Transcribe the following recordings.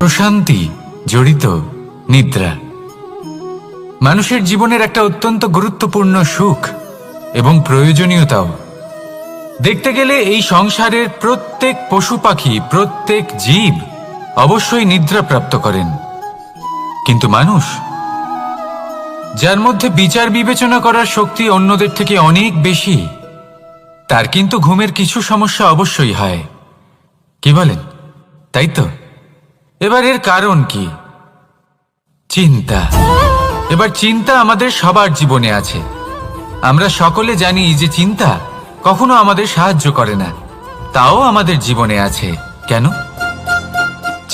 প্রশান্তি জড়িত নিদ্রা মানুষের জীবনের একটা অত্যন্ত গুরুত্বপূর্ণ সুখ এবং প্রয়োজনীয়তাও। দেখতে গেলে এই সংসারের প্রত্যেক পশু পাখি, প্রত্যেক জীব অবশ্যই নিদ্রা প্রাপ্ত করেন, কিন্তু মানুষ, যার মধ্যে বিচার বিবেচনা করার শক্তি অন্যদের থেকে অনেক বেশি, তার কিন্তু ঘুমের কিছু সমস্যা অবশ্যই হয়। কি বলেন, তাই তো? এবার এর কারণ কি? চিন্তা। এবার চিন্তা আমাদের সবার জীবনে আছে। আমরা সকলে জানি যে চিন্তা কখনো আমাদের সাহায্য করে না, তাও আমাদের জীবনে আছে। কেন?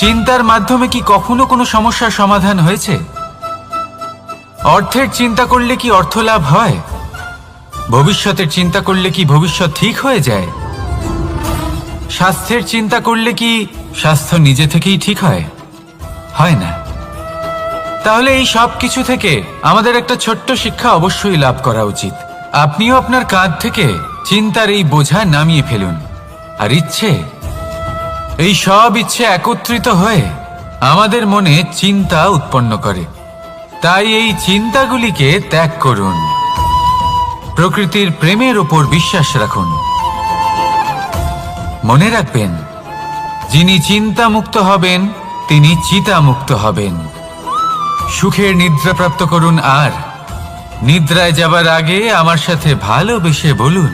চিন্তার মাধ্যমে কি কখনো কোনো সমস্যার সমাধান হয়েছে? অর্থের চিন্তা করলে কি অর্থ লাভ হয়? ভবিষ্যতের চিন্তা করলে কি ভবিষ্যৎ ঠিক হয়ে যায়? স্বাস্থ্যের চিন্তা করলে কি স্বাস্থ্য নিজে থেকেই ঠিক হয়? হয় না। তাহলে এই সব কিছু থেকে আমাদের একটা ছোট্ট শিক্ষা অবশ্যই লাভ করা উচিত। আপনিও আপনার কাঁধ থেকে চিন্তার এই বোঝা নামিয়ে ফেলুন। আর এই সব ইচ্ছে একত্রিত হয়ে আমাদের মনে চিন্তা উৎপন্ন করে। তাই এই চিন্তাগুলিকে ত্যাগ করুন। প্রকৃতির প্রেমের উপর বিশ্বাস রাখুন। মনে রাখবেন, যিনি চিন্তামুক্ত হবেন তিনি চিতামুক্ত হবেন। সুখের নিদ্রা প্রাপ্ত করুন, আর নিদ্রায় যাবার আগে আমার সাথে ভালোবেসে বলুন,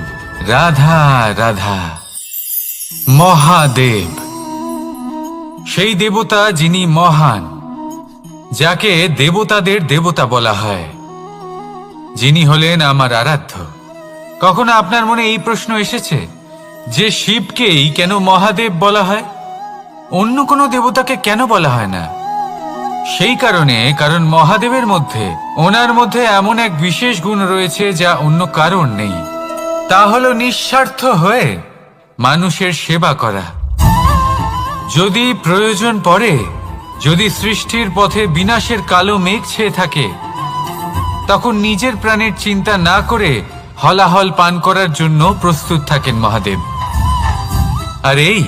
রাধা রাধা। মহাদেব, সেই দেবতা যিনি মহান, যাকে দেবতাদের দেবতা বলা হয়, যিনি হলেন আমার আরাধ্য। কখনো আপনার মনে এই প্রশ্ন এসেছে যে শিবকেই কেন মহাদেব বলা হয়, অন্য কোনো দেবতাকে কেন বলা হয় না? সেই কারণ মহাদেবের মধ্যে, ওনার মধ্যে এমন এক বিশেষ গুণ রয়েছে যা অন্য কারণ নেই। তা হলো নিঃস্বার্থ হয়ে মানুষের সেবা করা। যদি প্রয়োজন পড়ে, যদি সৃষ্টির পথে বিনাশের কালো মেঘ ছেয়ে থাকে, তখন নিজের প্রাণের চিন্তা না করে হলাহল পান করার জন্য প্রস্তুত থাকেন মহাদেব। আর এই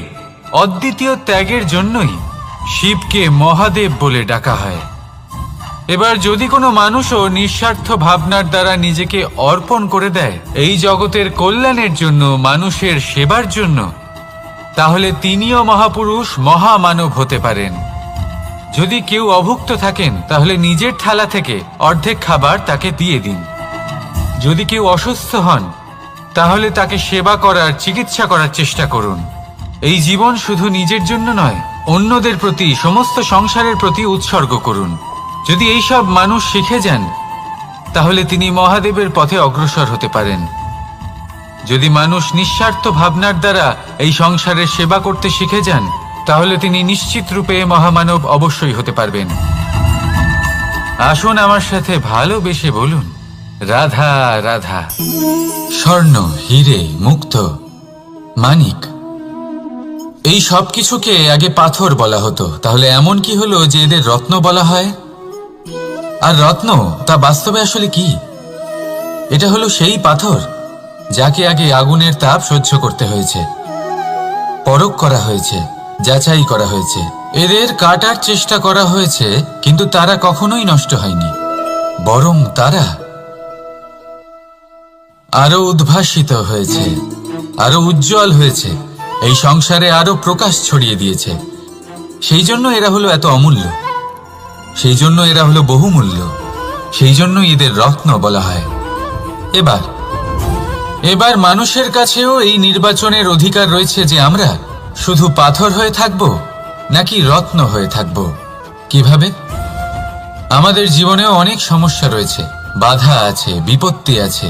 অদ্বিতীয় ত্যাগের জন্যই শিবকে মহাদেব বলে ডাকা হয়। এবার যদি কোনো মানুষও নিঃস্বার্থ ভাবনার দ্বারা নিজেকে অর্পণ করে দেয় এই জগতের কল্যাণের জন্য, মানুষের সেবার জন্য, তাহলে তিনিও মহাপুরুষ, মহামানব হতে পারেন। যদি কেউ অভুক্ত থাকেন, তাহলে নিজের থালা থেকে অর্ধেক খাবার তাকে দিয়ে দিন। যদি কেউ অসুস্থ হন, তাহলে তাকে সেবা করার, চিকিৎসা করার চেষ্টা করুন। এই জীবন শুধু নিজের জন্য নয়, অন্যদের প্রতি, সমস্ত সংসারের প্রতি উৎসর্গ করুন। যদি এইসব মানুষ শিখে যান, তাহলে তিনি মহাদেবের পথে অগ্রসর হতে পারেন। যদি মানুষ নিঃস্বার্থ ভাবনার দ্বারা এই সংসারের সেবা করতে শিখে যান, তাহলে তিনি নিশ্চিত রূপে মহামানব অবশ্যই হতে পারবেন। আসুন আমার সাথে ভালোবেসে বলুন, রাধা রাধা। স্বর্ণ, হিরে, মুক্ত, মানিক, এই সব কিছুকে আগে পাথর বলা হতো। তাহলে এমন কি হলো যে এদের রত্ন বলা হয়? আর রত্ন তা বাস্তবে আসলে কি? এটা হলো সেই পাথর যাকে আগে আগুনের তাপ সহ্য করতে হয়েছে, পরখ করা হয়েছে, যাচাই করা হয়েছে, এদের কাটার চেষ্টা করা হয়েছে, কিন্তু তারা কখনোই নষ্ট হয়নি, বরং তারা আরো উদ্ভাসিত হয়েছে, আরো উজ্জ্বল হয়েছে, এই সংসারে আরো প্রকাশ ছড়িয়ে দিয়েছে। সেই জন্য এরা হলো এত অমূল্য, সেই জন্য এরা হলো বহুমূল্য, সেই জন্য এদের রত্ন বলা হয়। এবার মানুষের কাছেও এই নির্বাচনের অধিকার রয়েছে যে আমরা শুধু পাথর হয়ে থাকব নাকি রত্ন হয়ে থাকব। কিভাবে? আমাদের জীবনেও অনেক সমস্যা রয়েছে, বাধা আছে, বিপত্তি আছে।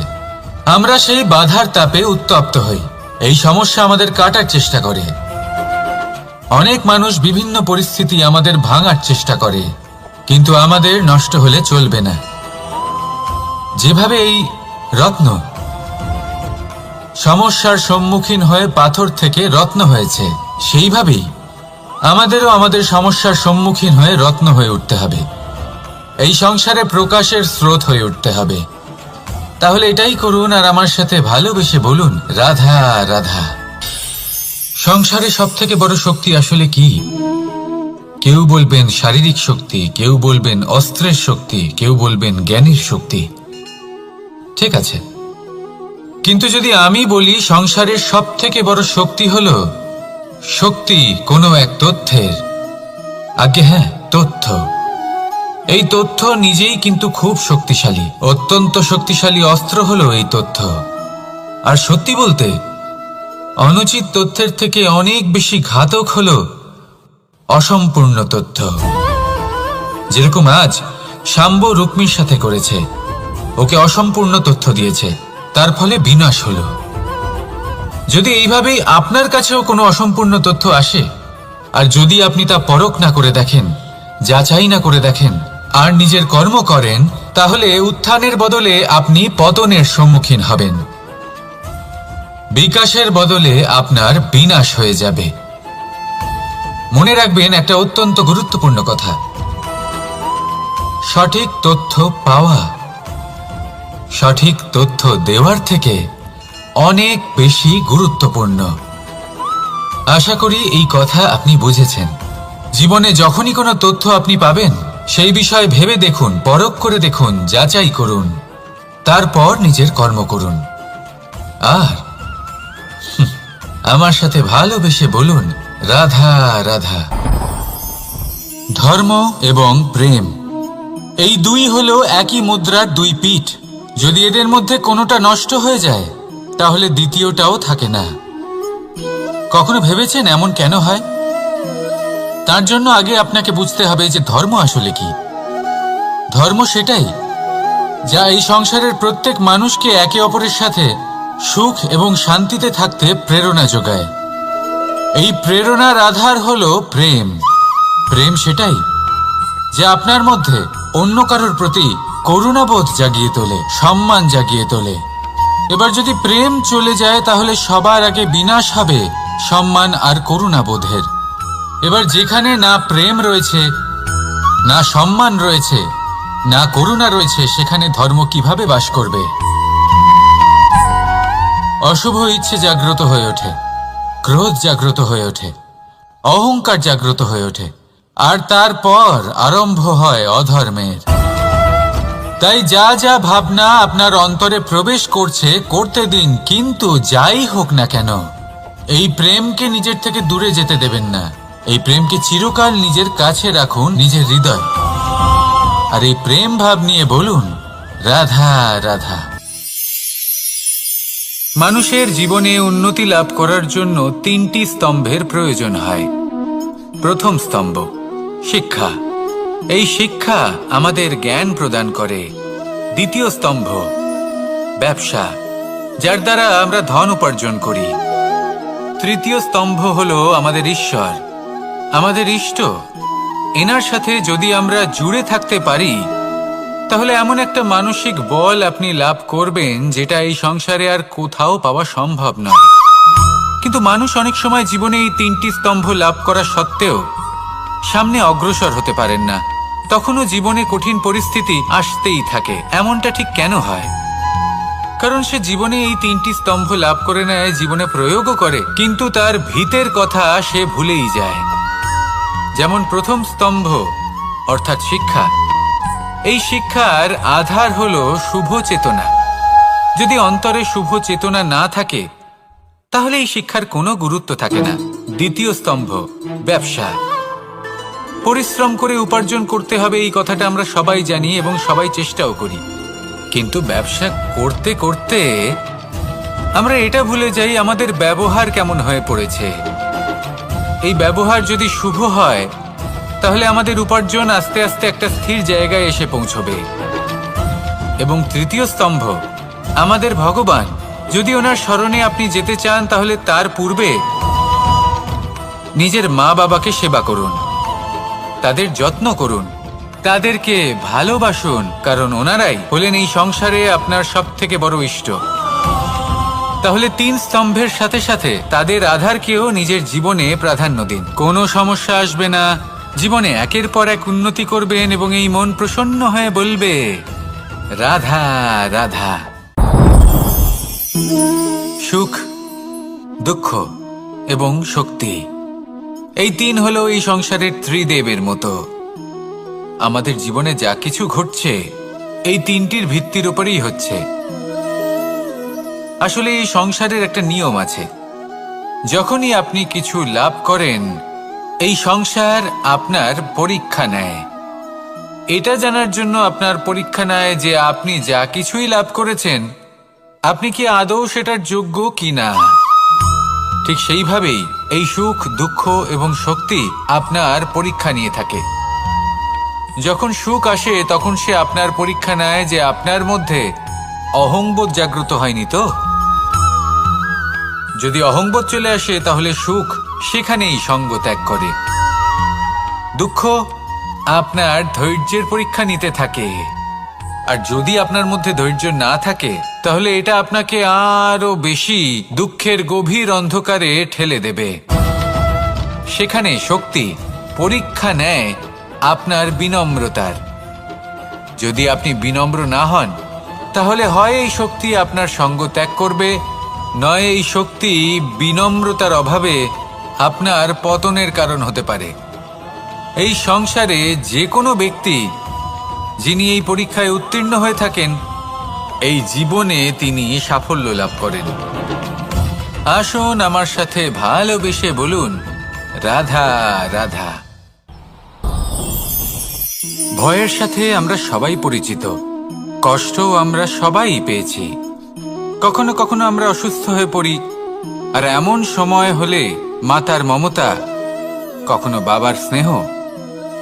আমরা সেই বাধার তাপে উত্তপ্ত হই, এই সমস্যা আমাদের কাটার চেষ্টা করে। অনেক মানুষ বিভিন্ন পরিস্থিতি আমাদের ভাঙার চেষ্টা করে, কিন্তু আমাদের নষ্ট হলে চলবে না। যেভাবে এই রত্ন সমস্যার সম্মুখীন হয়ে পাথর থেকে রত্ন হয়েছে, সেইভাবেই আমাদেরও আমাদের সমস্যার সম্মুখীন হয়ে রত্ন হয়ে উঠতে হবে, এই সংসারে প্রকাশের স্রোত হয়ে উঠতে হবে। তাহলে এটাই করুন, আর আমার সাথে ভালোবেসে বলুন, রাধা রাধা। সংসারে সব থেকে বড় শক্তি আসলে কি? কেউ বলবেন শারীরিক শক্তি, কেউ বলবেন অস্ত্রের শক্তি, কেউ বলবেন জ্ঞানের শক্তি। ঠিক আছে, কিন্তু যদি আমি বলি সংসারের সব থেকে বড় শক্তি হলো শক্তি কোনো এক তথ্যের, আগে হ্যাঁ, তথ্য। এই তথ্য নিজেই কিন্তু খুব শক্তিশালী, অত্যন্ত শক্তিশালী অস্ত্র হলো এই তথ্য। আর সত্যি বলতে অনুচিত তথ্যের থেকে অনেক বেশি ঘাতক হলো অসম্পূর্ণ তথ্য। যেরকম আজ শাম্ব রুক্মির সাথে করেছে, ওকে অসম্পূর্ণ তথ্য দিয়েছে, তার ফলে বিনাশ হলো। যদি এইভাবেই আপনার কাছেও কোনো অসম্পূর্ণ তথ্য আসে, আর যদি আপনি তা পরখ না করে দেখেন, যাচাই না করে দেখেন, আর নিজের কর্ম করেন, তাহলে উত্থানের বদলে আপনি পতনের সম্মুখীন হবেন। বিকাশের বদলে আপনার বিনাশ হয়ে যাবে। মনে রাখবেন একটা অত্যন্ত গুরুত্বপূর্ণ কথা, সঠিক তথ্য পাওয়া সঠিক তথ্য দেওয়ার থেকে অনেক বেশি গুরুত্বপূর্ণ। আশা করি এই কথা আপনি বুঝেছেন। জীবনে যখনই কোনো তথ্য আপনি পাবেন, সেই বিষয়ে ভেবে দেখুন, পরখ করে দেখুন, যাচাই করুন, তারপর নিজের কর্ম করুন। আর আমার সাথে ভালোবেসে বলুন, রাধা রাধা। ধর্ম এবং প্রেম, এই দুই হলো একই মুদ্রার দুই পিঠ। যদি এদের মধ্যে কোনোটা নষ্ট হয়ে যায়, তাহলে দ্বিতীয়টাও থাকে না। কখনো ভেবেছেন এমন কেন হয়? তার জন্য আগে আপনাকে বুঝতে হবে যে ধর্ম আসলে কি। ধর্ম সেটাই যা এই সংসারের প্রত্যেক মানুষকে একে অপরের সাথে সুখ এবং শান্তিতে থাকতে প্রেরণা যোগায়। এই প্রেরণার আধার হলো প্রেম। প্রেম সেটাই যা আপনার মধ্যে অন্য কারোর প্রতি করুণাবোধ জাগিয়ে তোলে, সম্মান জাগিয়ে তোলে। এবার যদি প্রেম চলে যায়, তাহলে সবার আগে বিনাশ হবে সম্মান আর করুণাবোধের। এবার যেখানে না প্রেম রয়েছে, না সম্মান রয়েছে, না করুণা রয়েছে, সেখানে ধর্ম কিভাবে বাস করবে? অশুভ ইচ্ছে জাগ্রত হয়ে ওঠে, ক্রোধ জাগ্রত হয়ে ওঠে, অহংকার জাগ্রত হয়ে ওঠে, আর তারপর আরম্ভ হয় অধর্মের। তাই যা যা ভাবনা আপনার অন্তরে প্রবেশ করছে, করতে দিন, কিন্তু যাই হোক না কেন, এই প্রেমকে নিজের থেকে দূরে যেতে দেবেন না। এই প্রেমকে চিরকাল নিজের কাছে রাখুন, নিজের হৃদয়। আর এই প্রেম ভাব নিয়ে বলুন, রাধা রাধা। মানুষের জীবনে উন্নতি লাভ করার জন্য তিনটি স্তম্ভের প্রয়োজন হয়। প্রথম স্তম্ভ শিক্ষা। এই শিক্ষা আমাদের জ্ঞান প্রদান করে। দ্বিতীয় স্তম্ভ ব্যবসা, যার দ্বারা আমরা ধন উপার্জন করি। তৃতীয় স্তম্ভ হলো আমাদের ঈশ্বর, আমাদের ইষ্ট। এনার সাথে যদি আমরা জুড়ে থাকতে পারি, তাহলে এমন একটা মানসিক বল আপনি লাভ করবেন যেটা এই সংসারে আর কোথাও পাওয়া সম্ভব নয়। কিন্তু মানুষ অনেক সময় জীবনে এই তিনটি স্তম্ভ লাভ করা সত্ত্বেও সামনে অগ্রসর হতে পারেন না। তখনও জীবনে কঠিন পরিস্থিতি আসতেই থাকে। এমনটা ঠিক কেন হয়? কারণ সে জীবনে এই তিনটি স্তম্ভ লাভ করে নেয়, জীবনে প্রয়োগও করে, কিন্তু তার ভিতের কথা সে ভুলেই যায়। যেমন প্রথম স্তম্ভ অর্থাৎ শিক্ষা। এই শিক্ষার আধার হলো শুভ চেতনা। যদি অন্তরে শুভ চেতনা না থাকে, তাহলে এই শিক্ষার কোনো গুরুত্ব থাকে না। দ্বিতীয় স্তম্ভ ব্যবসা। পরিশ্রম করে উপার্জন করতে হবে, এই কথাটা আমরা সবাই জানি এবং সবাই চেষ্টাও করি। কিন্তু ব্যবসা করতে করতে আমরা এটা ভুলে যাই আমাদের ব্যবহার কেমন হয়ে পড়েছে। এই ব্যবহার যদি শুভ হয়, তাহলে আমাদের উপার্জন আস্তে আস্তে একটা স্থির জায়গায় এসে পৌঁছবে। এবং তৃতীয় স্তম্ভ আমাদের ভগবান। যদি ওনার স্মরণে আপনি যেতে চান, তাহলে তার পূর্বে নিজের মা বাবাকে সেবা করুন, তাদের যত্ন করুন, তাদেরকে ভালোবাসুন, কারণ ওনারাই হলেন এই সংসারে আপনার সব থেকে বড় ইষ্ট। তাহলে তিন স্তম্ভের সাথে সাথে তাদের আধারকেও নিজের জীবনে প্রাধান্য দিন। কোনো সমস্যা আসবে না, জীবনে একের পর এক উন্নতি করবেন এবং এই মন প্রসন্ন হয়ে বলবে, রাধা রাধা। সুখ, দুঃখ এবং শক্তি, এই তিন হলো এই সংসারের ত্রিদেবের মতো। আমাদের জীবনে যা কিছু ঘটছে এই তিনটির ভিত্তির উপরেই হচ্ছে। আসলে এই সংসারের একটা নিয়ম আছে, যখনই আপনি কিছু লাভ করেন এই সংসার আপনার পরীক্ষা নেয়। এটা জানার জন্য আপনার পরীক্ষা নেয় যে আপনি যা কিছুই লাভ করেছেন আপনি কি আদৌ সেটার যোগ্য কিনা। ঠিক সেইভাবেই এই সুখ, দুঃখ এবং শক্তি আপনার পরীক্ষা নিয়ে থাকে। যখন সুখ আসে তখন সে আপনার পরীক্ষা নেয় যে আপনার মধ্যে অহংবোধ জাগ্রত হয়নি তো। যদি অহংবোধ চলে আসে তাহলে সুখ সেখানেই সঙ্গ ত্যাগ করে। দুঃখ আপনার ধৈর্যের পরীক্ষা নিতে থাকে, আর যদি আপনার মধ্যে ধৈর্য না থাকে তাহলে এটা আপনাকে আরো বেশি দুঃখের গভীর অন্ধকারে ঠেলে দেবে। সেখানে শক্তি পরীক্ষা নেয় আপনার বিনম্রতার। যদি আপনি বিনম্র না হন তাহলে হয় এই শক্তি আপনার সঙ্গ ত্যাগ করবে, নয় এই শক্তি বিনম্রতার অভাবে আপনার পতনের কারণ হতে পারে। এই সংসারে যে কোনো ব্যক্তি যিনি এই পরীক্ষায় উত্তীর্ণ হয়ে থাকেন এই জীবনে তিনি সাফল্য লাভ করেন। আসুন আমার সাথে ভালোবেসে বলুন, রাধা রাধা। ভয়ের সাথে আমরা সবাই পরিচিত, কষ্টও আমরা সবাই পেয়েছি। কখনো কখনো আমরা অসুস্থ হয়ে পড়ি, আর এমন সময় হলে মাতার মমতা, কখনো বাবার স্নেহ,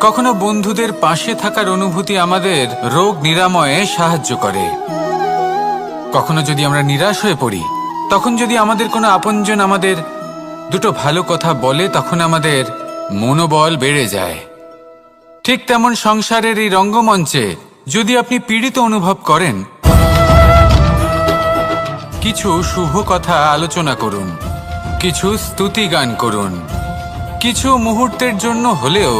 কখনো বন্ধুদের পাশে থাকার অনুভূতি আমাদের রোগ নিরাময়ে সাহায্য করে। কখনো যদি আমরা নিরাশ হয়ে পড়ি, তখন যদি আমাদের কোনো আপনজন আমাদের দুটো ভালো কথা বলে তখন আমাদের মনোবল বেড়ে যায়। ঠিক তেমন সংসারের এই রঙ্গমঞ্চে যদি আপনি পীড়িত অনুভব করেন, কিছু শুভ কথা আলোচনা করুন, কিছু স্তুতি গান করুন, কিছু মুহূর্তের জন্য হলেও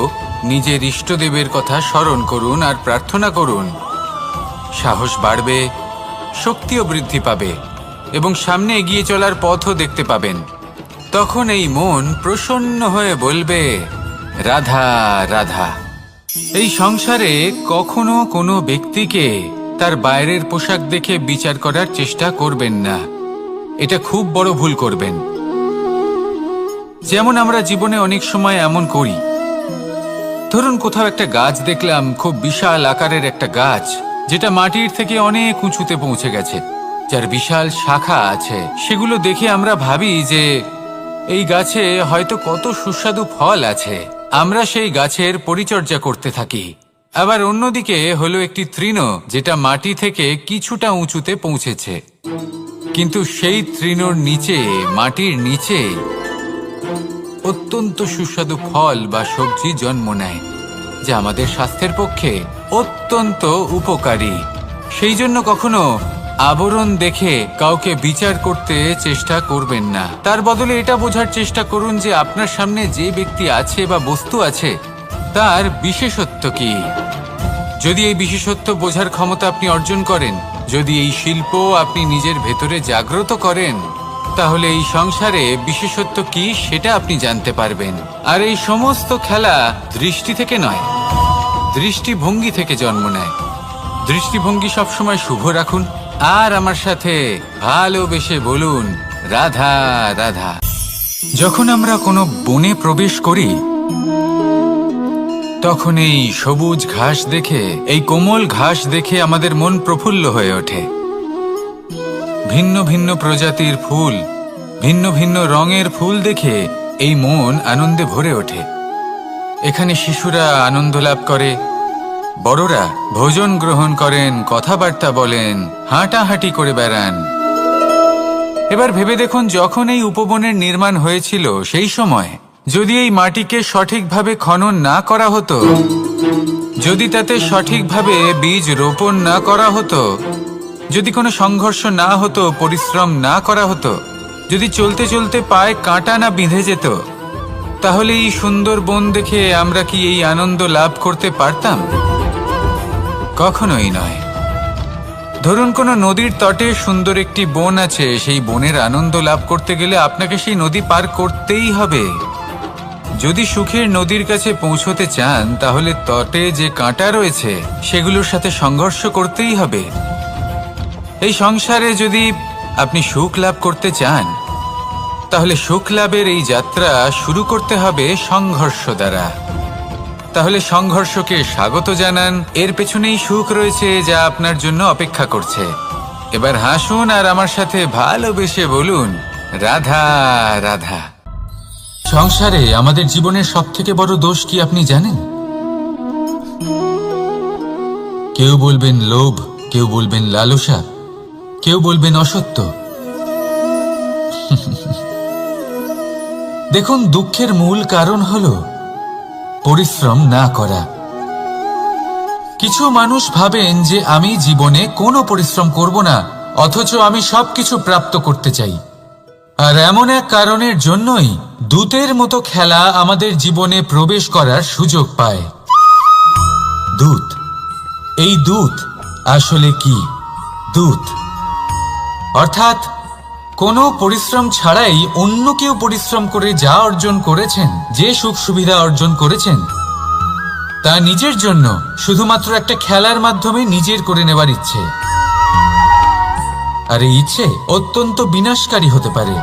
নিজের ইষ্টদেবের কথা স্মরণ করুন আর প্রার্থনা করুন। সাহস বাড়বে, শক্তিও বৃদ্ধি পাবে এবং সামনে এগিয়ে চলার পথও দেখতে পাবেন। তখন এই মন প্রসন্ন হয়ে বলবে, রাধা রাধা। এই সংসারে কখনো কোনো ব্যক্তিকে তার বাইরের পোশাক দেখে বিচার করার চেষ্টা করবেন না, এটা খুব বড় ভুল করবেন। যেমন আমরা জীবনে অনেক সময় এমন করি, ধরুন কোথাও একটা গাছ দেখলাম, খুব বিশাল আকারের একটা গাছ যেটা মাটির থেকে অনেক উঁচুতে পৌঁছে গেছে, যার বিশাল শাখা আছে। সেগুলো দেখে আমরা ভাবি যে এই গাছে হয়তো কত সুস্বাদু ফল আছে, আমরা সেই গাছের পরিচর্যা করতে থাকি। আবার অন্যদিকে হলো একটি তৃণ যেটা মাটি থেকে কিছুটা উঁচুতে পৌঁছেছে, কিন্তু সেই তৃণর নিচে, মাটির নিচে অত্যন্ত সুস্বাদু ফল বা সবজি জন্ম নেয়, যা আমাদের স্বাস্থ্যের পক্ষে অত্যন্ত উপকারী। সেই জন্য কখনো আবরণ দেখে কাউকে বিচার করতে চেষ্টা করবেন না। তার বদলে এটা বোঝার চেষ্টা করুন যে আপনার সামনে যে ব্যক্তি আছে বা বস্তু আছে তার বিশেষত্ব কি। যদি এই বিশেষত্ব বোঝার ক্ষমতা আপনি অর্জন করেন, যদি এই শিল্প আপনি নিজের ভেতরে জাগ্রত করেন, তাহলে এই সংসারে বিশেষত্ব কি সেটা আপনি জানতে পারবেন। আর এই সমস্ত খেলা দৃষ্টি থেকে নয়, দৃষ্টিভঙ্গি থেকে জন্ম নেয়। দৃষ্টিভঙ্গি সবসময় শুভ রাখুন আর আমার সাথে ভালোবেসে বলুন, রাধা রাধা। যখন আমরা কোনো বনে প্রবেশ করি তখন এই সবুজ ঘাস দেখে, এই কোমল ঘাস দেখে আমাদের মন প্রফুল্ল হয়ে ওঠে। ভিন্ন ভিন্ন প্রজাতির ফুল, ভিন্ন ভিন্ন রঙের ফুল দেখে এই মন আনন্দে ভরে ওঠে। এখানে শিশুরা আনন্দ লাভ করে, বড়রা ভোজন গ্রহণ করেন, কথাবার্তা বলেন, হাঁটাহাঁটি করে বেড়ান। এবার ভেবে দেখুন, যখন এই উপবনের নির্মাণ হয়েছিল সেই সময় যদি এই মাটিকে সঠিকভাবে খনন না করা হতো, যদি তাতে সঠিকভাবে বীজ রোপণ না করা হতো, যদি কোনো সংঘর্ষ না হতো, পরিশ্রম না করা হতো, যদি চলতে চলতে পায়ে কাঁটা না বিঁধে যেত, তাহলে এই সুন্দর বন দেখে আমরা কি এই আনন্দ লাভ করতে পারতাম? কখনোই নয়। ধরুন কোনো নদীর তটে সুন্দর একটি বন আছে, সেই বনের আনন্দ লাভ করতে গেলে আপনাকে সেই নদী পার করতেই হবে। যদি সুখের নদীর কাছে পৌঁছতে চান তাহলে তটে যে কাঁটা রয়েছে সেগুলোর সাথে সংঘর্ষ করতেই হবে। এই সংসারে যদি আপনি সুখ লাভ করতে চান তাহলে সুখ লাভের এই যাত্রা শুরু করতে হবে সংঘর্ষ দ্বারা। তাহলে সংঘর্ষকে স্বাগত জানান, এর পেছনেই সুখ রয়েছে যা আপনার জন্য অপেক্ষা করছে। এবার হাসুন আর আমার সাথে ভালোবেসে বলুন, রাধা রাধা। সংসারে আমাদের জীবনের সবথেকে বড় দোষ কি আপনি জানেন? কেউ বলবেন লোভ, কেউ বলবেন লালসা, কেউ বলবেন অসত্য। দেখুন, দুঃখের মূল কারণ হলো পরিশ্রম না করা। কিছু মানুষ ভাবেন যে আমি জীবনে কোনো পরিশ্রম করব না, অথচ আমি সবকিছু প্রাপ্ত করতে চাই। আর এমন এক কারণের জন্যই দূতের মতো খেলা আমাদের জীবনে প্রবেশ করার সুযোগ পায়। দূত। এই দূত আসলে কি? দূত অর্থাৎ কোনো পরিশ্রম ছাড়াই অন্য কেউ পরিশ্রম করে যা অর্জন করেছেন, যে সুখ সুবিধা অর্জন করেছেন, তা নিজের জন্য শুধুমাত্র একটা খেলার মাধ্যমে নিজের করে নেবার ইচ্ছে। আর এই ইচ্ছে অত্যন্ত বিনাশকারী হতে পারে।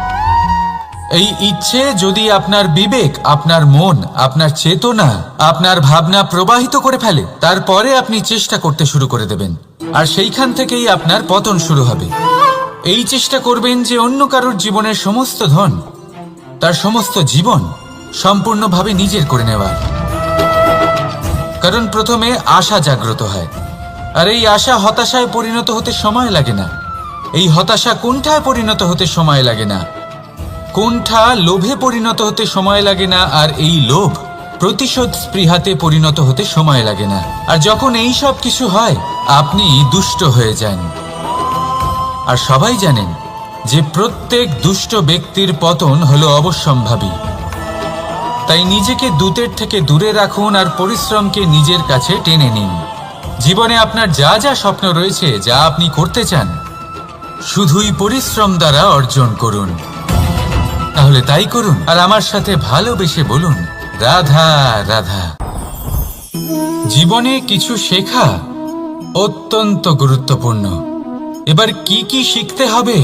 এই ইচ্ছে যদি আপনার বিবেক, আপনার মন, আপনার চেতনা, আপনার ভাবনা প্রবাহিত করে ফেলে, তারপরে আপনি চেষ্টা করতে শুরু করে দেবেন, আর সেইখান থেকেই আপনার পতন শুরু হবে। এই চেষ্টা করবেন যে অন্য কারোর জীবনের সমস্ত ধন, তার সমস্ত জীবন সম্পূর্ণভাবে নিজের করে নেওয়ার। কারণ প্রথমে আশা জাগ্রত হয়, আর এই আশা হতাশায় পরিণত হতে সময় লাগে না। এই হতাশা কুণ্ঠায় পরিণত হতে সময় লাগে না, কুণ্ঠা লোভে পরিণত হতে সময় লাগে না, আর এই লোভ প্রতিশোধ স্পৃহাতে পরিণত হতে সময় লাগে না। আর যখন এই সব কিছু হয়, আপনি দুষ্ট হয়ে যান। আর সবাই জানেন যে প্রত্যেক দুষ্ট ব্যক্তির পতন হলো অবশ্যম্ভাবী। তাই নিজেকে দূতের থেকে দূরে রাখুন আর পরিশ্রমকে নিজের কাছে টেনে নিন। জীবনে আপনার যা যা স্বপ্ন রয়েছে, যা আপনি করতে চান, শুধুই পরিশ্রম দ্বারা অর্জন করুন। তাহলে তাই করুন আর আমার সাথে ভালোবেসে বলুন, রাধা রাধা। জীবনে কিছু শেখা অত্যন্ত গুরুত্বপূর্ণ। এবার কি কি শিখতে হবে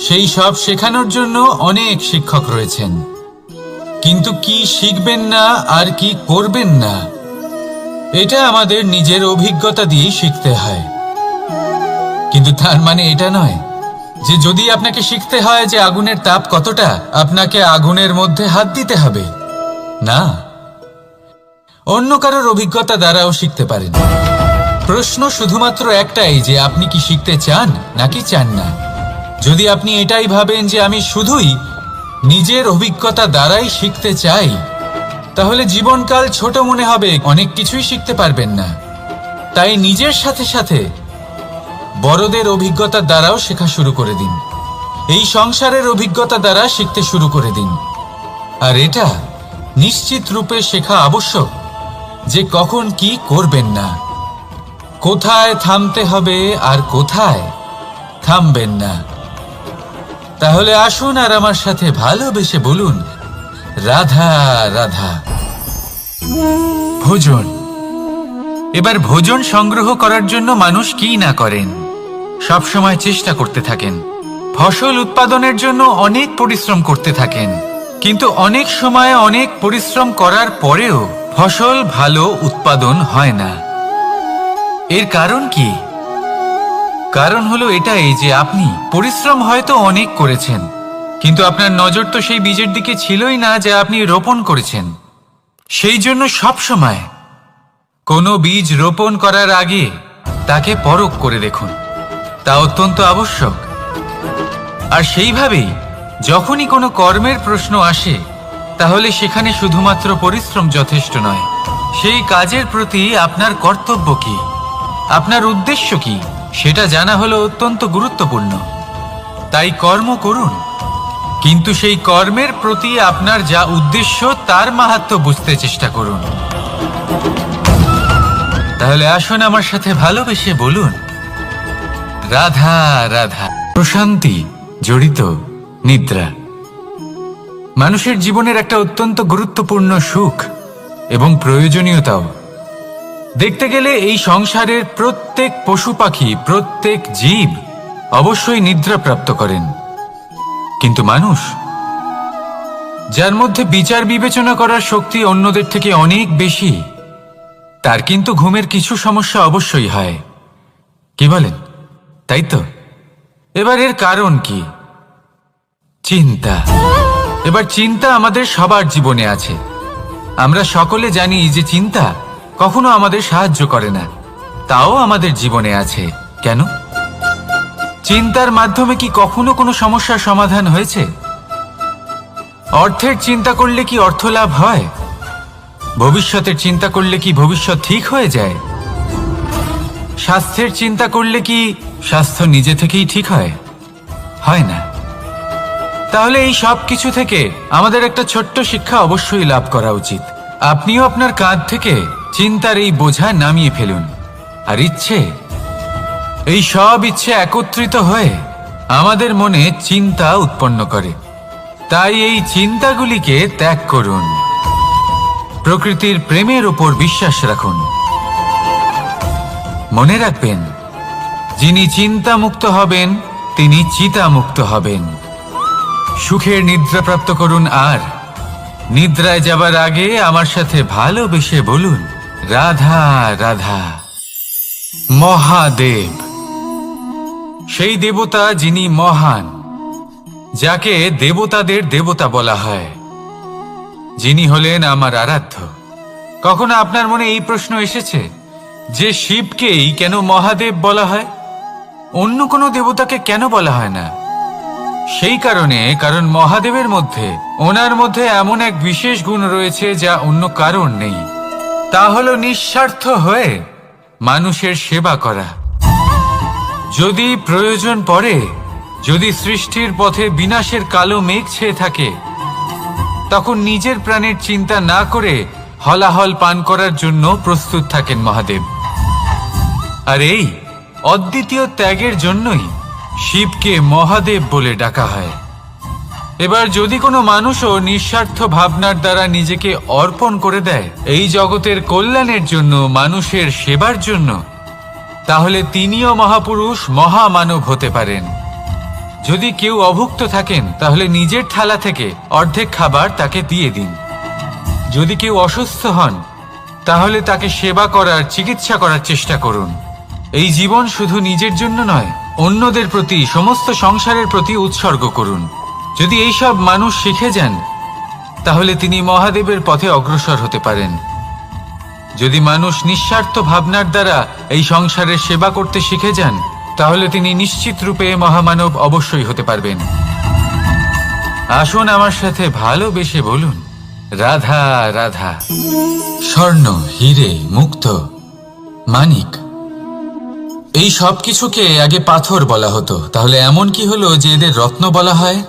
সেই সব শেখানোর জন্য অনেক শিক্ষক রয়েছেন, কিন্তু কি শিখবেন না আর কি করবেন না, এটা আমাদের নিজের অভিজ্ঞতা দিয়ে শিখতে হয়। কিন্তু তার মানে এটা নয় যে যদি আপনাকে শিখতে হয় যে আগুনের তাপ কতটা, আপনাকে আগুনের মধ্যে হাত দিতে হবে। না, অন্য কারোর অভিজ্ঞতা দ্বারাও শিখতে পারেন। প্রশ্ন শুধুমাত্র একটাই যে আপনি কি শিখতে চান নাকি চান না। যদি আপনি এটাই ভাবেন যে আমি শুধুই নিজের অভিজ্ঞতা দ্বারাই শিখতে চাই, তাহলে জীবনকাল ছোট মনে হবে, অনেক কিছুই শিখতে পারবেন না। তাই নিজের সাথে সাথে বড়দের অভিজ্ঞতা দ্বারাও শেখা শুরু করে দিন। এই সংসারের অভিজ্ঞতা দ্বারা শিখতে শুরু করে দিন। আর এটা নিশ্চিত রূপে শেখা আবশ্যক যে কখন কি করবেন না, কোথায় থামতে হবে আর কোথায় থামবেন না। তাহলে আসুন আর আমার সাথে ভালোবেসে বলুন, রাধা রাধা। ভোজন। এবার ভোজন সংগ্রহ করার জন্য মানুষ কি না করেন, সব সময় চেষ্টা করতে থাকেন। ফসল উৎপাদনের জন্য অনেক পরিশ্রম করতে থাকেন, কিন্তু অনেক সময় অনেক পরিশ্রম করার পরেও ফসল ভালো উৎপাদন হয় না। এর কারণ কি? কারণ হলো এটাই যে আপনি পরিশ্রম হয়তো অনেক করেছেন, কিন্তু আপনার নজর তো সেই বীজের দিকে ছিলই না যা আপনি রোপণ করেছেন। সেই জন্য সব সময় কোনো বীজ রোপণ করার আগে তাকে পরখ করে দেখুন, তা অত্যন্ত আবশ্যক। আর সেইভাবেই যখনই কোনো কর্মের প্রশ্ন আসে, তাহলে সেখানে শুধুমাত্র পরিশ্রম যথেষ্ট নয়। সেই কাজের প্রতি আপনার কর্তব্য কি, আপনার উদ্দেশ্য কি, সেটা জানা হলো অত্যন্ত গুরুত্বপূর্ণ। তাই কর্ম করুন, কিন্তু সেই কর্মের প্রতি আপনার যা উদ্দেশ্য তার মাহাত্ম্য বুঝতে চেষ্টা করুন। তাহলে আসুন আমার সাথে ভালোবেসে বলুন, রাধা রাধা। প্রশান্তি জড়িত নিদ্রা। মানুষের জীবনের একটা অত্যন্ত গুরুত্বপূর্ণ সুখ এবং প্রয়োজনীয়তাও। দেখতে গেলে এই সংসারের প্রত্যেক পশু পাখি, প্রত্যেক জীব অবশ্যই নিদ্রা প্রাপ্ত করেন, কিন্তু মানুষ, যার মধ্যে বিচার বিবেচনা করার শক্তি অন্যদের থেকে অনেক বেশি, তার কিন্তু ঘুমের কিছু সমস্যা অবশ্যই হয়। কি বলেন, তাই তো? এবার এর কারণ কি? চিন্তা। এবার চিন্তা আমাদের সবার জীবনে আছে। আমরা সকলে জানি যে চিন্তা কখনো আমাদের সাহায্য করে না, তাও আমাদের জীবনে আছে। কেন? চিন্তার মাধ্যমে কি কখনো কোনো সমস্যার সমাধান হয়েছে? অর্থের চিন্তা করলে কি অর্থ লাভ হয়? ভবিষ্যতের চিন্তা করলে কি ভবিষ্যৎ ঠিক হয়ে যায়? স্বাস্থ্যের চিন্তা করলে কি স্বাস্থ্য নিজে থেকেই ঠিক হয়? হয় না। তাহলে এই সব কিছু থেকে আমাদের একটা ছোট্ট শিক্ষা অবশ্যই লাভ করা উচিত। আপনিও আপনার কাঁধ থেকে চিন্তার এই বোঝা নামিয়ে ফেলুন। আর এই সব ইচ্ছে একত্রিত হয়ে আমাদের মনে চিন্তা উৎপন্ন করে। তাই এই চিন্তাগুলিকে ত্যাগ করুন। প্রকৃতির প্রেমের ওপর বিশ্বাস রাখুন। মনে রাখবেন, যিনি চিন্তামুক্ত হবেন তিনি চিতামুক্ত হবেন। সুখের নিদ্রা প্রাপ্ত করুন, আর নিদ্রায় যাবার আগে আমার সাথে ভালোবেসে বলুন, রাধা রাধা। মহাদেব সেই দেবতা যিনি মহান, যাকে দেবতাদের দেবতা বলা হয়, যিনি হলেন আমার আরাধ্য। কখনো আপনার মনে এই প্রশ্ন এসেছে যে শিবকেই কেন মহাদেব বলা হয়, অন্য কোনো দেবতাকে কেন বলা হয় না? সেই কারণ মহাদেবের মধ্যে, ওনার মধ্যে এমন এক বিশেষ গুণ রয়েছে যা অন্য কারণ নেই। তা হলো নিঃস্বার্থ হয়ে মানুষের সেবা করা। যদি প্রয়োজন পড়ে, যদি সৃষ্টির পথে বিনাশের কালো মেঘ ছেয়ে থাকে, তখন নিজের প্রাণের চিন্তা না করে হলাহল পান করার জন্য প্রস্তুত থাকেন মহাদেব। আর এই অদ্বিতীয় ত্যাগের জন্যই শিবকে মহাদেব বলে ডাকা হয়। এবার যদি কোনো মানুষও নিঃস্বার্থ ভাবনার দ্বারা নিজেকে অর্পণ করে দেয় এই জগতের কল্যাণের জন্য, মানুষের সেবার জন্য, তাহলে তিনিও মহাপুরুষ, মহামানব হতে পারেন। যদি কেউ অভুক্ত থাকেন, তাহলে নিজের থালা থেকে অর্ধেক খাবার তাকে দিয়ে দিন। যদি কেউ অসুস্থ হন, তাহলে তাকে সেবা করার, চিকিৎসা করার চেষ্টা করুন। এই জীবন শুধু নিজের জন্য নয়, অন্যদের প্রতি, সমস্ত সংসারের প্রতি উৎসর্গ করুন। যদি এইসব মানুষ শিখে যান, তাহলে তিনি মহাদেবের পথে অগ্রসর হতে পারেন। যদি মানুষ নিঃস্বার্থ ভাবনার দ্বারা এই সংসারের সেবা করতে শিখে যান, তাহলে তিনি নিশ্চিত রূপে মহামানব অবশ্যই হতে পারবেন। আসুন আমার সাথে ভালোবেসে বলুন, রাধা রাধা। স্বর্ণ, হিরে, মুক্ত, মানিক, এই সব কিছুকে আগে পাথর বলা হতো। তাহলে এমন কি হলো যে এদের রত্ন বলা হয়?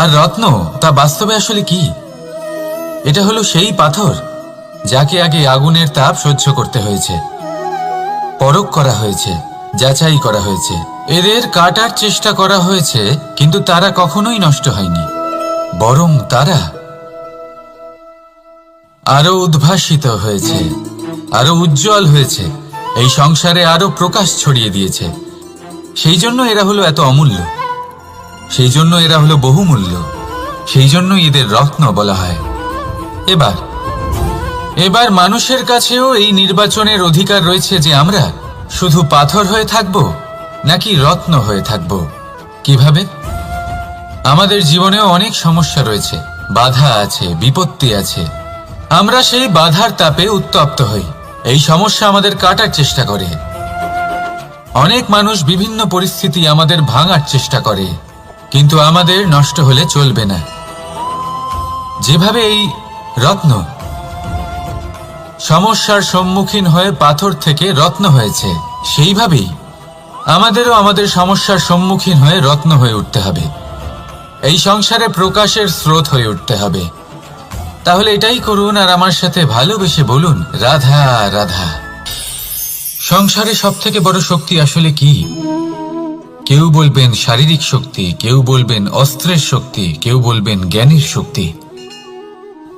আর রত্ন তা বাস্তবে আসলে কি? এটা হলো সেই পাথর যাকে আগে আগুনের তাপ সহ্য করতে হয়েছে, পরখ করা হয়েছে, যাচাই করা হয়েছে, এদের কাটার চেষ্টা করা হয়েছে, কিন্তু তারা কখনোই নষ্ট হয়নি, বরং তারা আরো উদ্ভাসিত হয়েছে, আরো উজ্জ্বল হয়েছে, এই সংসারে আরো প্রকাশ ছড়িয়ে দিয়েছে। সেই জন্য এরা হলো এত অমূল্য, সেই জন্য এরা হলো বহুমূল্য, সেই জন্য এদের রত্ন বলা হয়। এবার মানুষের কাছেও এই নির্বাচনের অধিকার রয়েছে যে আমরা শুধু পাথর হয়ে থাকব নাকি রত্ন হয়ে থাকব। কিভাবে? আমাদের জীবনেও অনেক সমস্যা রয়েছে, বাধা আছে, বিপত্তি আছে। আমরা সেই বাধার তাপে উত্তপ্ত হই, এই সমস্যা আমাদের কাটার চেষ্টা করে। অনেক মানুষ বিভিন্ন পরিস্থিতি আমাদের ভাঙার চেষ্টা করে, কিন্তু আমাদের নষ্ট হলে চলবে না। যেভাবে এই রত্ন সমস্যার সম্মুখীন হয়ে পাথর থেকে রত্ন হয়েছে, সেইভাবেই আমাদেরও আমাদের সমস্যার সম্মুখীন হয়ে রত্ন হয়ে উঠতে হবে, এই সংসারে প্রকাশের স্রোত হয়ে উঠতে হবে। তাহলে এটাই করুন আর আমার সাথে ভালোবেসে বলুন, রাধা রাধা। সংসারে সব থেকে বড় শক্তি আসলে কি? কেউ বলবেন শারীরিক শক্তি, কেউ বলবেন অস্ত্রের শক্তি, কেউ বলবেন জ্ঞানের শক্তি।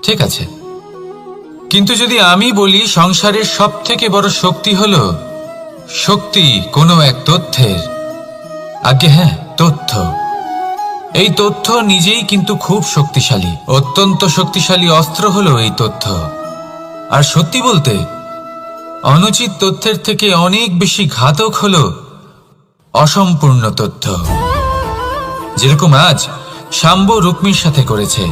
ঠিক আছে, কিন্তু যদি আমি বলি সংসারের সব থেকে বড় শক্তি হল শক্তি কোনো এক তথ্যের, আগে হ্যাঁ, তথ্য। এই তথ্য নিজেই কিন্তু খুব শক্তিশালী, অত্যন্ত শক্তিশালী অস্ত্র হলো এই তথ্য। আর সত্যি বলতে অনুচিত তথ্যের থেকে অনেক বেশি ঘাতক হলো অসম্পূর্ণ তথ্য। যেরকম আজ শাম্ব রুক্মির সাথে করেছে,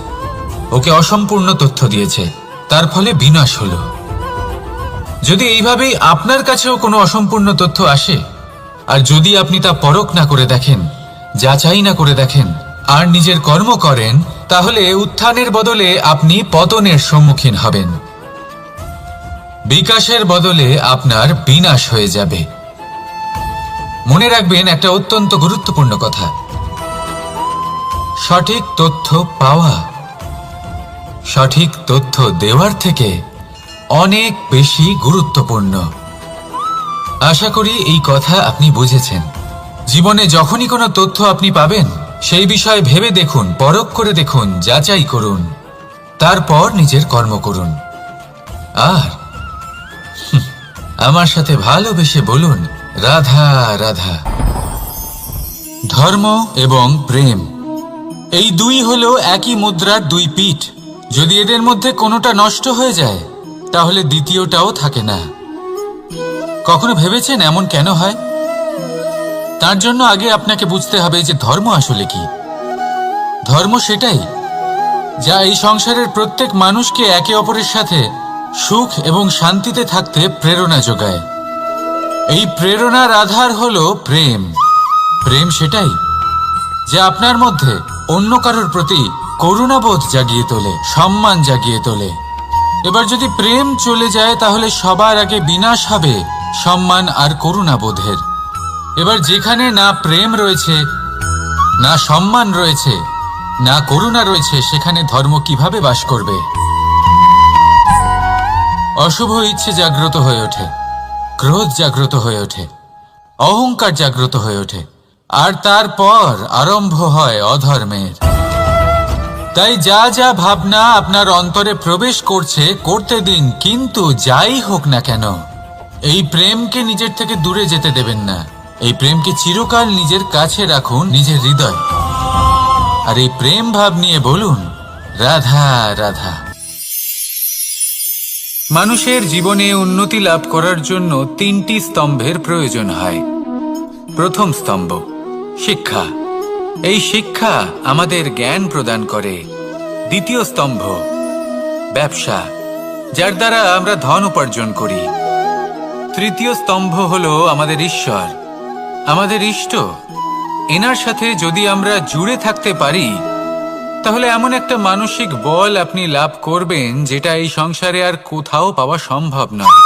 ওকে অসম্পূর্ণ তথ্য দিয়েছে, তার ফলে বিনাশ হলো। যদি এইভাবেই আপনার কাছেও কোনো অসম্পূর্ণ তথ্য আসে, আর যদি আপনি তা পরখ না করে দেখেন, যাচাই না করে দেখেন, আর নিজের কর্ম করেন, তাহলে উত্থানের বদলে আপনি পতনের সম্মুখীন হবেন। বিকাশের বদলে আপনার বিনাশ হয়ে যাবে। মনে রাখবেন একটা অত্যন্ত গুরুত্বপূর্ণ কথা, সঠিক তথ্য পাওয়া সঠিক তথ্য দেওয়ার থেকে অনেক বেশি গুরুত্বপূর্ণ। আশা করি এই কথা আপনি বুঝেছেন। জীবনে যখনই কোনো তথ্য আপনি পাবেন, সেই বিষয়ে ভেবে দেখুন, পরখ করে দেখুন, যাচাই করুন, তারপর নিজের কর্ম করুন। আর আমার সাথে ভালোবেসে বলুন, রাধা রাধা। ধর্ম এবং প্রেম, এই দুই হলো একই মুদ্রার দুই পিঠ। যদি এদের মধ্যে কোনোটা নষ্ট হয়ে যায়, তাহলে দ্বিতীয়টাও থাকে না। কখনো ভেবেছেন এমন কেন হয়? তার জন্য আগে আপনাকে বুঝতে হবে যে ধর্ম আসলে কি। ধর্ম সেটাই যা এই সংসারের প্রত্যেক মানুষকে একে অপরের সাথে সুখ এবং শান্তিতে থাকতে প্রেরণা যোগায়। এই প্রেরণার আধার হলো প্রেম। প্রেম সেটাই যা আপনার মধ্যে অন্য কারোর প্রতি করুণাবোধ জাগিয়ে তোলে, সম্মান জাগিয়ে তোলে। এবার যদি প্রেম চলে যায়, তাহলে সবার আগে বিনাশ হবে সম্মান আর করুণাবোধের। এবার যেখানে না প্রেম রয়েছে, না সম্মান রয়েছে, না করুণা রয়েছে, সেখানে ধর্ম কিভাবে বাস করবে? অশুভ ইচ্ছে জাগ্রত হয়ে ওঠে, ক্রোধ জাগ্রত হয়ে ওঠে, অহংকার জাগ্রত হয়ে ওঠে, আর তারপর আরম্ভ হয় অধর্মের। তাই যা যা ভাবনা আপনার অন্তরে প্রবেশ করছে, করতে দিন, কিন্তু যাই হোক না কেন, এই প্রেমকে নিজের থেকে দূরে যেতে দেবেন না। এই প্রেমকে চিরকাল নিজের কাছে রাখুন, নিজের হৃদয়। আর এই প্রেম ভাব নিয়ে বলুন, রাধা রাধা। মানুষের জীবনে উন্নতি লাভ করার জন্য তিনটি স্তম্ভের প্রয়োজন হয়। প্রথম স্তম্ভ শিক্ষা। এই শিক্ষা আমাদের জ্ঞান প্রদান করে। দ্বিতীয় স্তম্ভ ব্যবসা, যার দ্বারা আমরা ধন উপার্জন করি। তৃতীয় স্তম্ভ হলো আমাদের ঈশ্বর, আমাদের ইষ্ট। এনার সাথে যদি আমরা জুড়ে থাকতে পারি, তাহলে এমন একটা মানসিক বল আপনি লাভ করবেন যেটা এই সংসারে আর কোথাও পাওয়া সম্ভব নয়।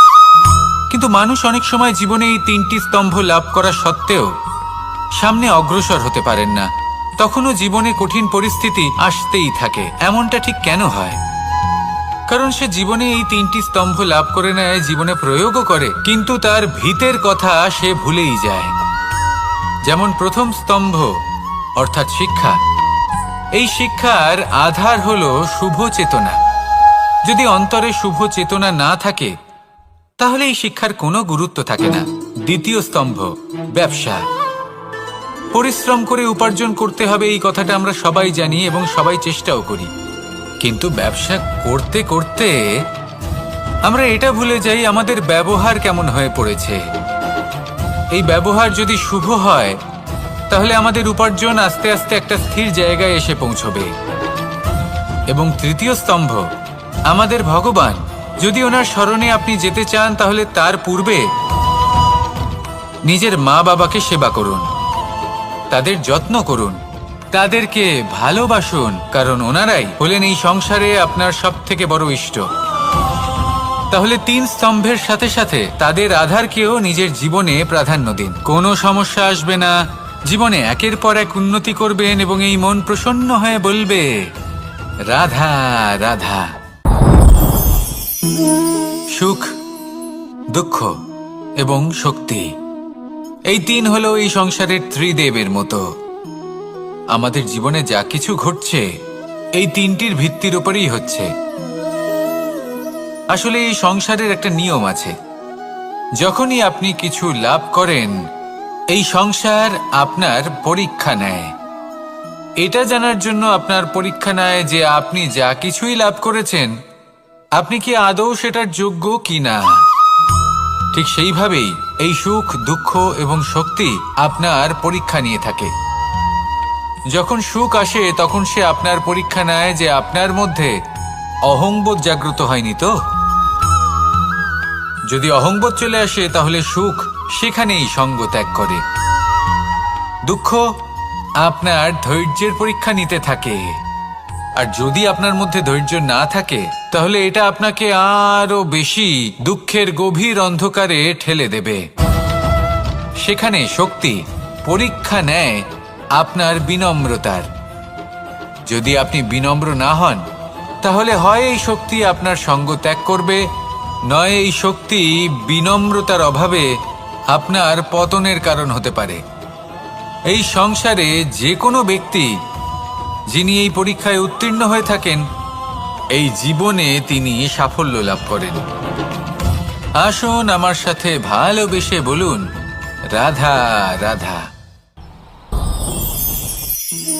কিন্তু মানুষ অনেক সময় জীবনে এই তিনটি স্তম্ভ লাভ করা সত্ত্বেও সামনে অগ্রসর হতে পারেন না। তখনও জীবনে কঠিন পরিস্থিতি আসতেই থাকে। এমনটা ঠিক কেন হয়? কারণ সে জীবনে এই তিনটি স্তম্ভ লাভ করে নেয়, জীবনে প্রয়োগও করে, কিন্তু তার ভিতের কথা সে ভুলেই যায়। যেমন প্রথম স্তম্ভ অর্থাৎ শিক্ষা। এই শিক্ষার আধার হলো শুভ চেতনা। যদি অন্তরে শুভ চেতনা না থাকে, তাহলে এই শিক্ষার কোনো গুরুত্ব থাকে না। দ্বিতীয় স্তম্ভ ব্যবসা। পরিশ্রম করে উপার্জন করতে হবে, এই কথাটা আমরা সবাই জানি এবং সবাই চেষ্টাও করি। কিন্তু ব্যবসা করতে করতে আমরা এটা ভুলে যাই আমাদের ব্যবহার কেমন হয়ে পড়েছে। এই ব্যবহার যদি শুভ হয়, তাহলে আমাদের উপার্জন আস্তে আস্তে একটা স্থির জায়গায় এসে পৌঁছবে। এবং তৃতীয় স্তম্ভ আমাদের ভগবান। যদি ওনার স্মরণে আপনি যেতে চান, তাহলে তার পূর্বে নিজের মা বাবাকে সেবা করুন, তাদের যত্ন করুন, তাদেরকে ভালোবাসুন, কারণ ওনারাই হলেন এই সংসারে আপনার সব থেকে বড় ইষ্ট। তাহলে তিন স্তম্ভের সাথে সাথে তাদের আধারকেও নিজের জীবনে প্রাধান্য দিন। কোনো সমস্যা আসবে না, জীবনে একের পর এক উন্নতি করবেন এবং এই মন প্রসন্ন হয়ে বলবে, রাধা রাধা। সুখ, দুঃখ এবং শক্তি এই তিন হলো এই সংসারের ত্রিদেবের মতো। আমাদের জীবনে যা কিছু ঘটছে এই তিনটির ভিত্তির উপরেই হচ্ছে। আসলে এই সংসারের একটা নিয়ম আছে, যখনই আপনি কিছু লাভ করেন এই সংসার আপনার পরীক্ষা নেয়। এটা জানার জন্য আপনার পরীক্ষা নেয় যে আপনি যা কিছুই লাভ করেছেন আপনি কি আদৌ সেটার যোগ্য কিনা। ঠিক সেইভাবেই এই সুখ, দুঃখ এবং শক্তি আপনার পরীক্ষা নিয়ে থাকে। যখন সুখ আসে তখন সে আপনার পরীক্ষা নেয় যে আপনার মধ্যে অহংবোধ জাগ্রত হয়নি তো। যদি অহংবোধ চলে আসে তাহলে সুখ সেখানেই সঙ্গ ত্যাগ করে। দুঃখ আপনার ধৈর্যের পরীক্ষা নিতে থাকে, আর যদি আপনার মধ্যে ধৈর্য না থাকে তাহলে এটা আপনাকে আরো বেশি দুঃখের গভীর অন্ধকারে ঠেলে দেবে। সেখানে শক্তি পরীক্ষা নেয় আপনার বিনম্রতার। যদি আপনি বিনম্র না হন তাহলে হয় এই শক্তি আপনার সঙ্গ ত্যাগ করবে, নয় এই শক্তি বিনম্রতার অভাবে আপনার পতনের কারণ হতে পারে। এই সংসারে যে কোনো ব্যক্তি যিনি এই পরীক্ষায় উত্তীর্ণ হয়ে থাকেন এই জীবনে তিনি সাফল্য লাভ করেন। আসুন আমার সাথে ভালোবেসে বলুন, রাধা রাধা।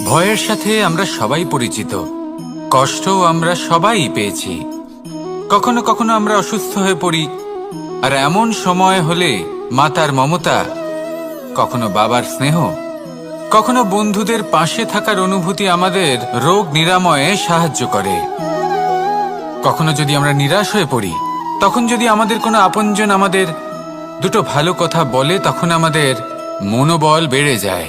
ভয়ের সাথে আমরা সবাই পরিচিত, কষ্টও আমরা সবাই পেয়েছি। কখনো কখনো আমরা অসুস্থ হয়ে পড়ি, আর এমন সময় হলে মাতার মমতা, কখনো বাবার স্নেহ, কখনো বন্ধুদের পাশে থাকার অনুভূতি আমাদের রোগ নিরাময়ে সাহায্য করে। কখনো যদি আমরা নিরাশ হয়ে পড়ি, তখন যদি আমাদের কোনো আপনজন আমাদের দুটো ভালো কথা বলে তখন আমাদের মনোবল বেড়ে যায়।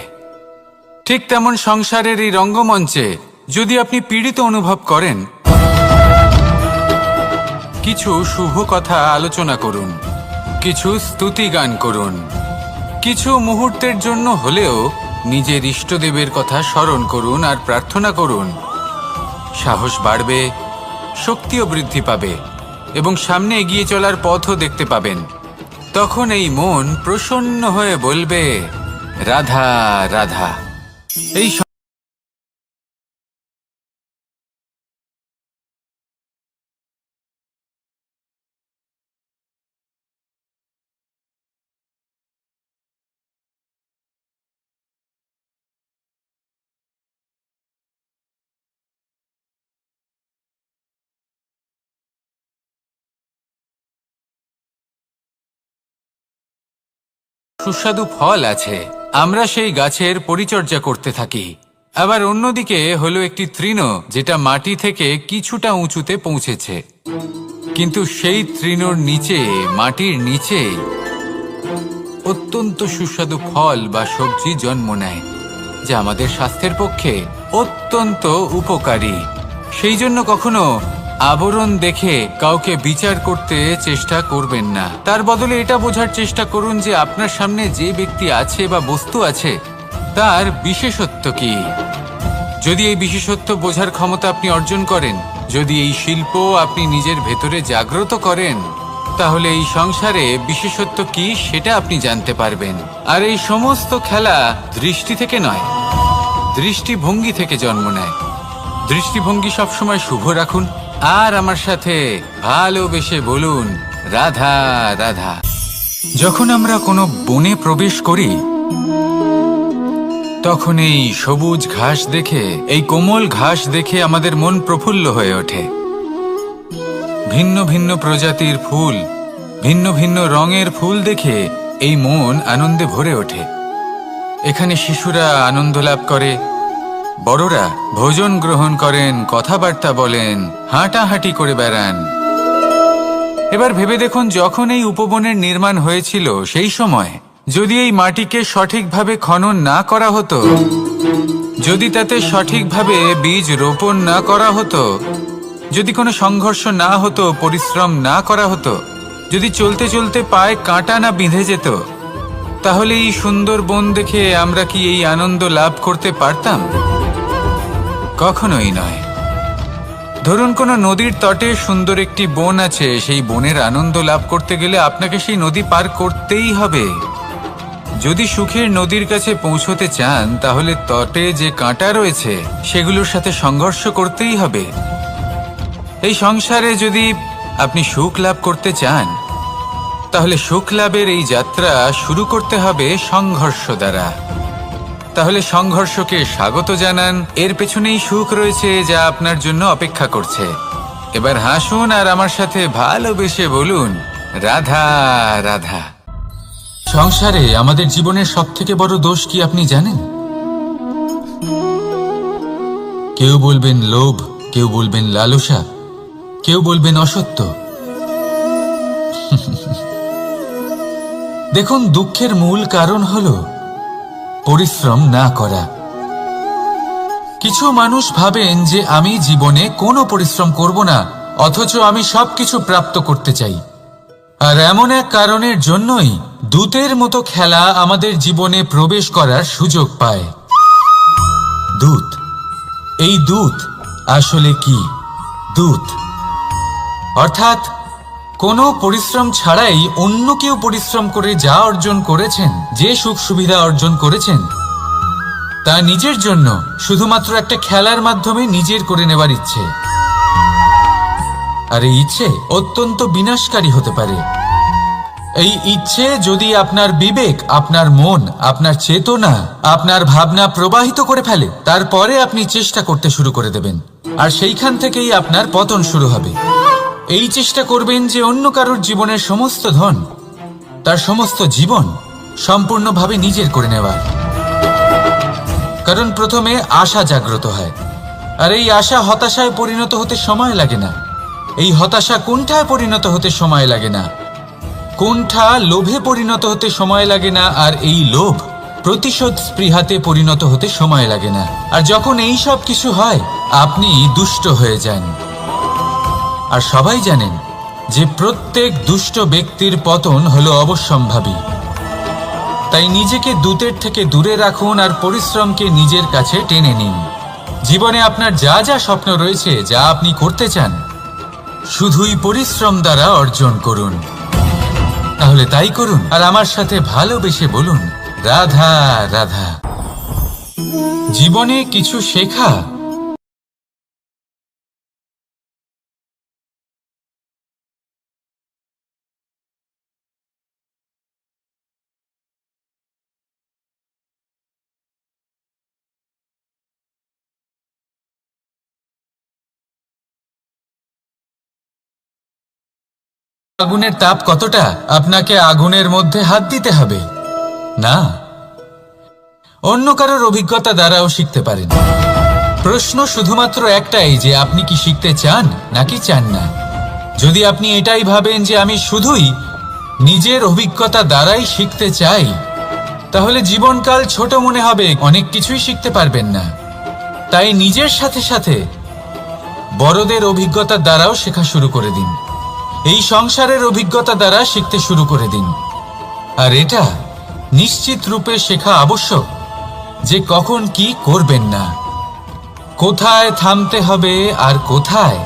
ঠিক তেমন সংসারের এই রঙ্গমঞ্চে যদি আপনি পীড়িত অনুভব করেন, কিছু শুভ কথা আলোচনা করুন, কিছু স্তুতি গান করুন, কিছু মুহূর্তের জন্য হলেও নিজের ইষ্টদেবের কথা স্মরণ করুন আর প্রার্থনা করুন। সাহস বাড়বে, শক্তিও বৃদ্ধি পাবে এবং সামনে এগিয়ে চলার পথও দেখতে পাবেন। তখন এই মন প্রসন্ন হয়ে বলবে, রাধা রাধা। এই সুস্বাদু ফল আছে, আমরা সেই গাছের পরিচর্যা করতে থাকি। আবার অন্যদিকে হলো একটি তৃণ যেটা মাটি থেকে কিছুটা উঁচুতে পৌঁছেছে, কিন্তু সেই তৃণর নিচে, মাটির নিচে অত্যন্ত সুস্বাদু ফল বা সবজি জন্ম নেয়, যা আমাদের স্বাস্থ্যের পক্ষে অত্যন্ত উপকারী। সেই জন্য কখনো আবরণ দেখে কাউকে বিচার করতে চেষ্টা করবেন না। তার বদলে এটা বোঝার চেষ্টা করুন যে আপনার সামনে যে ব্যক্তি আছে বা বস্তু আছে তার বিশেষত্ব কি। যদি এই বিশেষত্ব বোঝার ক্ষমতা আপনি অর্জন করেন, যদি এই শিল্প আপনি নিজের ভেতরে জাগ্রত করেন, তাহলে এই সংসারে বিশেষত্ব কি সেটা আপনি জানতে পারবেন। আর এই সমস্ত খেলা দৃষ্টি থেকে নয়, দৃষ্টিভঙ্গি থেকে জন্ম নেয়। দৃষ্টিভঙ্গি সবসময় শুভ রাখুন আর আমার সাথে ভালোবেসে বলুন, রাধা রাধা। যখন আমরা কোনো বনে প্রবেশ করি তখন এই সবুজ ঘাস দেখে, এই কোমল ঘাস দেখে আমাদের মন প্রফুল্ল হয়ে ওঠে। ভিন্ন ভিন্ন প্রজাতির ফুল, ভিন্ন ভিন্ন রঙের ফুল দেখে এই মন আনন্দে ভরে ওঠে। এখানে শিশুরা আনন্দ লাভ করে, বড়রা ভোজন গ্রহণ করেন, কথাবার্তা বলেন, হাঁটাহাঁটি করে বেড়ান। এবার ভেবে দেখুন, যখন এই উপবনের নির্মাণ হয়েছিল সেই সময় যদি এই মাটিকে সঠিকভাবে খনন না করা হতো, যদি তাতে সঠিকভাবে বীজ রোপণ না করা হতো, যদি কোনো সংঘর্ষ না হতো, পরিশ্রম না করা হতো, যদি চলতে চলতে পায়ে কাঁটা না বিঁধে যেত, তাহলে এই সুন্দর বন দেখে আমরা কি এই আনন্দ লাভ করতে পারতাম? কখনোই নয়। ধরুন কোনো নদীর তটে সুন্দর একটি বন আছে, সেই বনের আনন্দ লাভ করতে গেলে আপনাকে সেই নদী পার করতেই হবে। যদি সুখের নদীর কাছে পৌঁছতে চান তাহলে তটে যে কাঁটা রয়েছে সেগুলোর সাথে সংঘর্ষ করতেই হবে। এই সংসারে যদি আপনি সুখ লাভ করতে চান তাহলে সুখ লাভের এই যাত্রা শুরু করতে হবে সংঘর্ষ দ্বারা। তাহলে সংঘর্ষকে স্বাগত জানান, এর পেছনেই সুখ রয়েছে যা আপনার জন্য অপেক্ষা করছে। এবার হাসুন আর আমার সাথে ভালোবেসে বলুন, রাধা রাধা। সংসারে আমাদের জীবনের সবথেকে বড় দোষ কি আপনি জানেন? কেউ বলবেন লোভ, কেউ বলবেন লালসা, কেউ বলবেন অসত্য। দেখুন, দুঃখের মূল কারণ হলো পরিশ্রম না করা। কিছু মানুষ ভাবেন যে আমি জীবনে কোনো পরিশ্রম করব না, অথচ আমি সবকিছু প্রাপ্ত করতে চাই। আর এমন এক কারণের জন্যই দূতের মতো খেলা আমাদের জীবনে প্রবেশ করার সুযোগ পায়। দূত। এই দূত আসলে কি? দূত অর্থাৎ কোনো পরিশ্রম ছাড়াই অন্য কেউ পরিশ্রম করে যা অর্জন করেছেন, যে সুখ সুবিধা অর্জন করেছেন, তা নিজের জন্য শুধুমাত্র একটা খেলার মাধ্যমে নিজের করে নেবার ইচ্ছে। আর এই ইচ্ছে অত্যন্ত বিনাশকারী হতে পারে। এই ইচ্ছে যদি আপনার বিবেক, আপনার মন, আপনার চেতনা, আপনার ভাবনা প্রবাহিত করে ফেলে, তারপরে আপনি চেষ্টা করতে শুরু করে দেবেন, আর সেইখান থেকেই আপনার পতন শুরু হবে। এই চেষ্টা করবেন যে অন্য কারোর জীবনের সমস্ত ধন, তার সমস্ত জীবন সম্পূর্ণভাবে নিজের করে নেওয়ার। কারণ প্রথমে আশা জাগ্রত হয়, আর এই আশা হতাশায় পরিণত হতে সময় লাগে না। এই হতাশা কুণ্ঠায় পরিণত হতে সময় লাগে না, কুণ্ঠা লোভে পরিণত হতে সময় লাগে না, আর এই লোভ প্রতিশোধ স্পৃহাতে পরিণত হতে সময় লাগে না। আর যখন এই সব কিছু হয়, আপনি দুষ্ট হয়ে যান। আর সবাই জানেন যে প্রত্যেক দুষ্ট ব্যক্তির পতন হলো অবশ্যম্ভাবী। তাই নিজেকে দূতের থেকে দূরে রাখুন আর পরিশ্রমকে নিজের কাছে টেনে নিন। জীবনে আপনার যা যা স্বপ্ন রয়েছে, যা আপনি করতে চান, শুধুই পরিশ্রম দ্বারা অর্জন করুন। তাহলে তাই করুন আর আমার সাথে ভালোবেসে বলুন, রাধা রাধা। জীবনে কিছু শেখা আগুনের তাপ কতটা, আপনাকে আগুনের মধ্যে হাত দিতে হবে না, অন্য কারোর অভিজ্ঞতা দ্বারাও শিখতে পারেন। প্রশ্ন শুধুমাত্র একটাই যে আপনি কি শিখতে চান নাকি চান না। যদি আপনি এটাই ভাবেন যে আমি শুধুই নিজের অভিজ্ঞতা দ্বারাই শিখতে চাই, তাহলে জীবনকাল ছোট মনে হবে, অনেক কিছুই শিখতে পারবেন না। তাই নিজের সাথে সাথে বড়দের অভিজ্ঞতা দ্বারাও শেখা শুরু করে দিন। এই সংসারের অভিজ্ঞতা দ্বারা শিখতে শুরু করে দিন। আর এটা নিশ্চিত রূপে শেখা আবশ্যক যে কখন কি করবেন না, কোথায় থামতে হবে আর কোথায়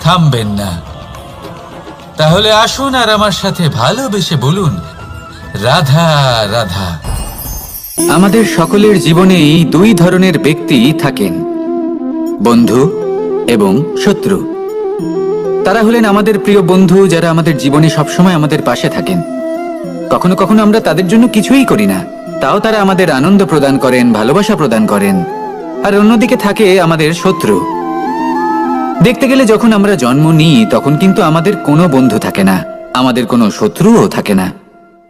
থামবেন না। তাহলে আসুন আর আমার সাথে ভালোবেসে বলুন, রাধা রাধা। আমাদের সকলের জীবনেই দুই ধরনের ব্যক্তি থাকেন, বন্ধু এবং শত্রু। তারা হলেন আমাদের প্রিয় বন্ধু, যারা আমাদের জীবনে সবসময় আমাদের পাশে থাকেন। কখনো কখনো আমরা তাদের জন্য কিছুই করি না, তাও তারা আমাদের আনন্দ প্রদান করেন, ভালোবাসা প্রদান করেন। আর অন্যদিকে থাকে আমাদের শত্রু। দেখতে গেলে যখন আমরা জন্ম নিই তখন কিন্তু আমাদের কোনো বন্ধু থাকে না, আমাদের কোনো শত্রুও থাকে না।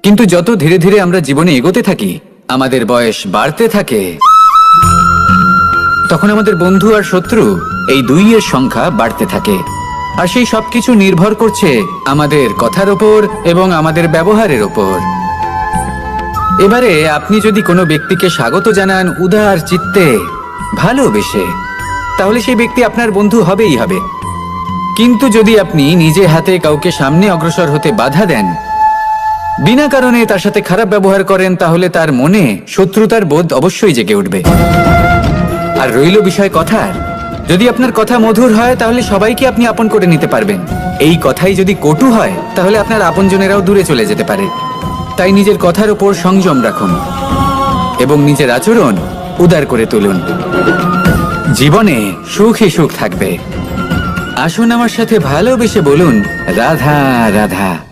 কিন্তু যত ধীরে ধীরে আমরা জীবনে এগোতে থাকি, আমাদের বয়স বাড়তে থাকে, তখন আমাদের বন্ধু আর শত্রু এই দুইয়ের সংখ্যা বাড়তে থাকে। আর সেই সবকিছু নির্ভর করছে আমাদের কথার ওপর এবং আমাদের ব্যবহারের ওপর। এবারে আপনি যদি কোনো ব্যক্তিকে স্বাগত জানান উদার চিত্তে, ভালোবেসে, তাহলে সেই ব্যক্তি আপনার বন্ধু হবেই হবে। কিন্তু যদি আপনি নিজে হাতে কাউকে সামনে অগ্রসর হতে বাধা দেন, বিনা কারণে তার সাথে খারাপ ব্যবহার করেন, তাহলে তার মনে শত্রুতার বোধ অবশ্যই জেগে উঠবে। আর রইল বিষয় কথার, যদি আপনার কথা মধুর হয় তাহলে সবাইকে আপনি আপন করে নিতে পারবেন। এই কথাই যদি কটু হয় তাহলে আপনার আপনজনেরাও দূরে চলে যেতে পারে। তাই নিজের কথার ওপর সংযম রাখুন এবং নিজের আচরণ উদার করে তুলুন। জীবনে সুখই সুখ থাকবে। আসুন আমার সাথে ভালোবেসে বলুন, রাধা রাধা।